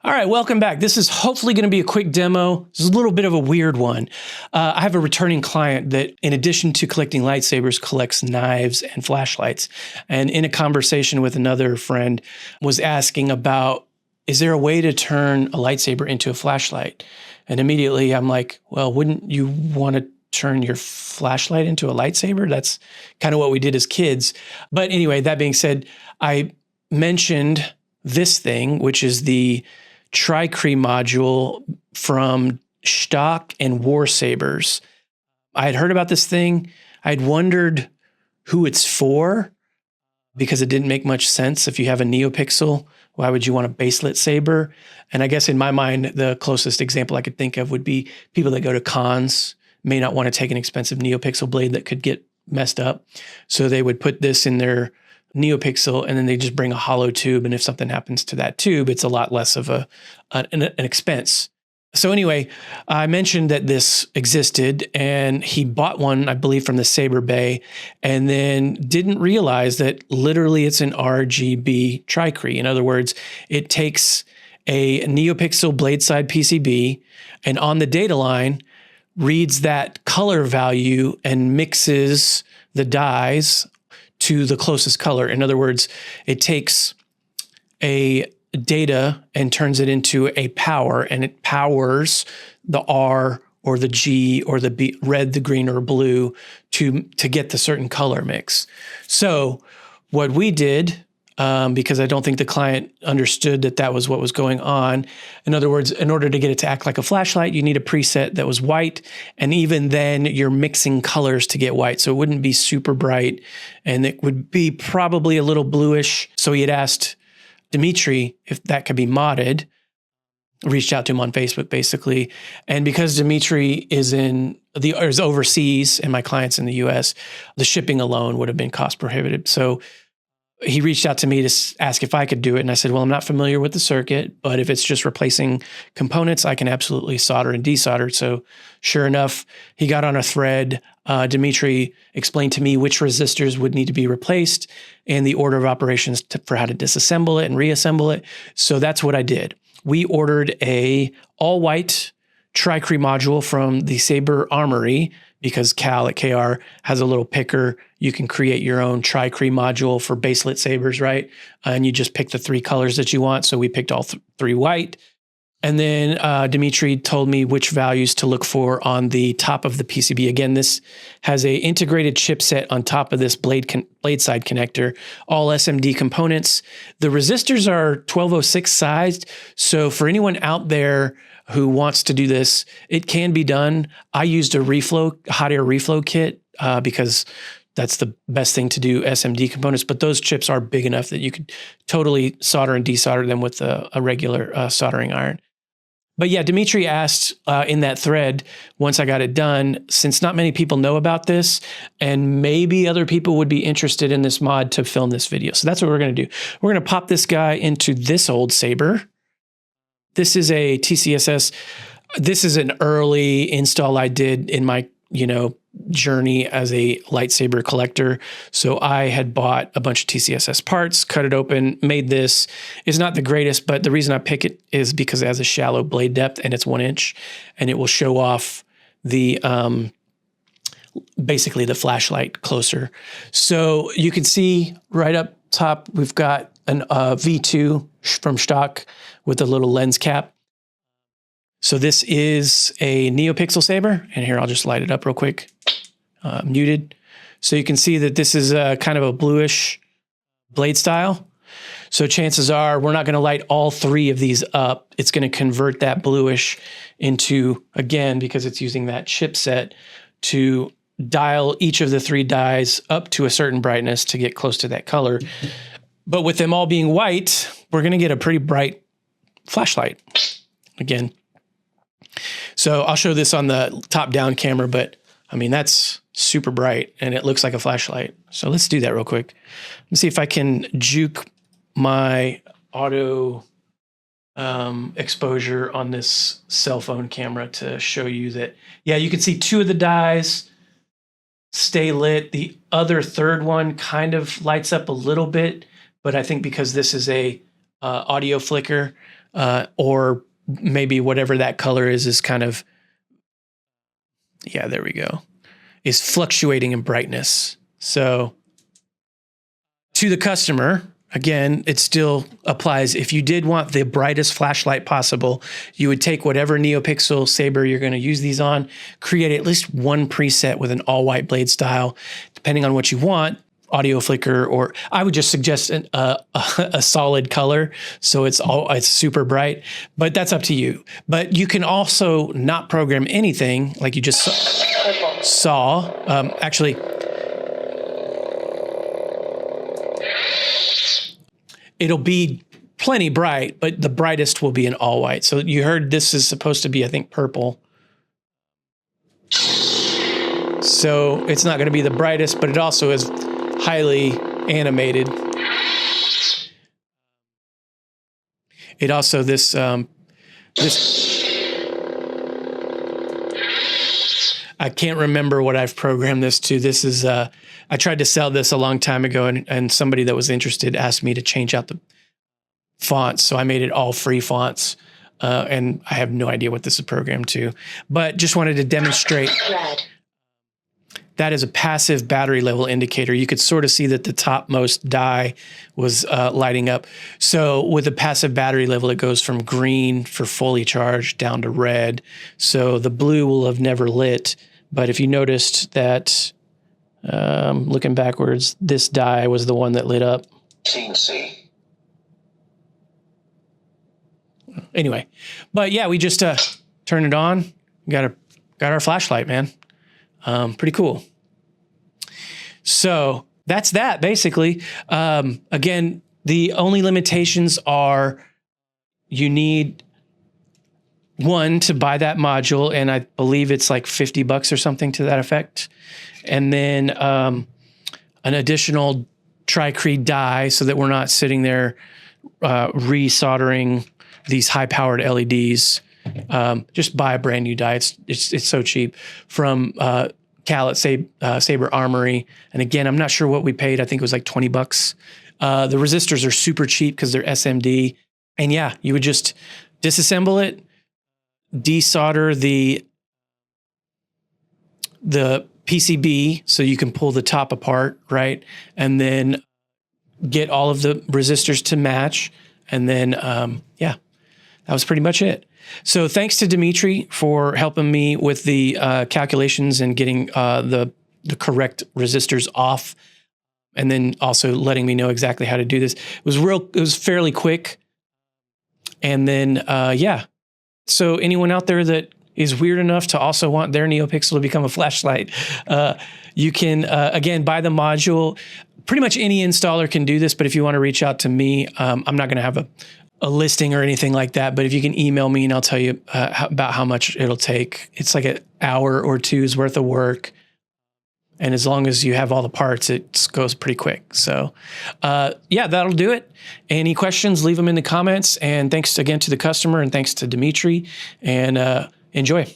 All right, welcome back. This is hopefully going to be a quick demo. This is a little bit of a weird one. I have a returning client that, in addition to collecting lightsabers, collects knives and flashlights. And in a conversation with another friend, was asking about, is there a way to turn a lightsaber into a flashlight? And immediately I'm like, well, wouldn't you want to turn your flashlight into a lightsaber? That's kind of what we did as kids. But anyway, that being said, I mentioned this thing, which is the tri-cree module from Shtok and WarSabers. I had heard about this thing. I'd wondered who it's for because it didn't make much sense. If you have a NeoPixel, why would you want a baselit saber? And I guess in my mind, the closest example I could think of would be people that go to cons may not want to take an expensive NeoPixel blade that could get messed up. So they would put this in their NeoPixel, and then they just bring a hollow tube. And if something happens to that tube, it's a lot less of an expense. So anyway, I mentioned that this existed, and he bought one, I believe, from the Saber Bay, and then didn't realize that literally it's an RGB tri-cree. In other words, it takes a NeoPixel blade side PCB, and on the data line, reads that color value and mixes the dyes to the closest color. In other words, it takes a data and turns it into a power, and it powers the R or the G or the B, red, the green, or blue to get the certain color mix. So what we did, because I don't think the client understood that that was what was going on. In other words, in order to get it to act like a flashlight, you need a preset that was white. And even then you're mixing colors to get white. So it wouldn't be super bright and it would be probably a little bluish. So he had asked Dimitri if that could be modded, reached out to him on Facebook basically. And because Dimitri is overseas and my client's in the US, the shipping alone would have been cost prohibitive. So he reached out to me to ask if I could do it. And I said, well, I'm not familiar with the circuit, but if it's just replacing components, I can absolutely solder and desolder. So sure enough, he got on a thread. Dimitri explained to me which resistors would need to be replaced and the order of operations for how to disassemble it and reassemble it. So that's what I did. We ordered a all-white tri-cree module from the Saber Armory because Cal at KR has a little picker. You can create your own tri-cree module for baselit sabers, right? And you just pick the three colors that you want. So we picked all three white. And then Dimitri told me which values to look for on the top of the PCB. Again, this has a integrated chipset on top of this blade side connector, all SMD components. The resistors are 1206 sized. So for anyone out there who wants to do this, it can be done. I used a hot air reflow kit because that's the best thing to do SMD components, but those chips are big enough that you could totally solder and desolder them with a regular soldering iron. But yeah, Dimitri asked in that thread, once I got it done, since not many people know about this, and maybe other people would be interested in this mod to film this video. So that's what we're going to do. We're going to pop this guy into this old Saber. This is a TCSS. This is an early install I did in my, journey as a lightsaber collector. So I had bought a bunch of TCSS parts, cut it open, made this. It's not the greatest, but the reason I pick it is because it has a shallow blade depth and it's 1 inch, and it will show off the basically the flashlight closer. So you can see right up top, we've got an V2 from Shtok with a little lens cap. So this is a NeoPixel saber, and here I'll just light it up real quick, muted. So you can see that this is kind of a bluish blade style. So chances are we're not going to light all three of these up. It's going to convert that bluish into, again, because it's using that chipset to dial each of the three dyes up to a certain brightness to get close to that color. But with them all being white, we're going to get a pretty bright flashlight again. So I'll show this on the top-down camera, but I mean, that's super bright and it looks like a flashlight. So let's do that real quick. Let's see if I can juke my auto exposure on this cell phone camera to show you that, yeah, you can see two of the dyes stay lit. The other third one kind of lights up a little bit, but I think because this is a audio flicker, or maybe whatever that color is kind of, yeah, there we go, is fluctuating in brightness. So to the customer, again, it still applies. If you did want the brightest flashlight possible, you would take whatever NeoPixel saber you're going to use these on, create at least one preset with an all-white blade style, depending on what you want, audio flicker, or I would just suggest a solid color, so it's super bright, but that's up to you. But you can also not program anything, like you just saw. Actually, it'll be plenty bright, but the brightest will be in all white. So you heard this is supposed to be, I think, purple. So it's not going to be the brightest, but it also is highly animated. It also, this I can't remember what I've programmed this to. This is, I tried to sell this a long time ago, and somebody that was interested asked me to change out the fonts. So I made it all free fonts, and I have no idea what this is programmed to, but just wanted to demonstrate. That is a passive battery level indicator. You could sort of see that the topmost die was lighting up. So with a passive battery level, it goes from green for fully charged down to red. So the blue will have never lit. But if you noticed that, looking backwards, this die was the one that lit up. Anyway, but yeah, we just turned it on. Got our flashlight, man. Pretty cool. So that's that basically. Again, the only limitations are you need one to buy that module, and I believe it's like $50 or something to that effect. And then an additional tri-cree die so that we're not sitting there resoldering these high-powered LEDs. Just buy a brand new die. It's so cheap from Cal at Saber Armory. And again, I'm not sure what we paid. I think it was like $20. The resistors are super cheap because they're SMD. And yeah, you would just disassemble it, desolder the PCB so you can pull the top apart, right? And then get all of the resistors to match. And then, yeah, that was pretty much it. So thanks to Dimitri for helping me with the calculations and getting the correct resistors off, and then also letting me know exactly how to do this. It was fairly quick. And then, yeah. So anyone out there that is weird enough to also want their NeoPixel to become a flashlight, you can, again, buy the module. Pretty much any installer can do this, but if you want to reach out to me, I'm not going to have a listing or anything like that, but if you can email me and I'll tell you about how much it'll take. It's like an hour or two's worth of work. And as long as you have all the parts, it goes pretty quick. So yeah, that'll do it. Any questions, leave them in the comments. And thanks again to the customer, and thanks to Dimitri, and enjoy.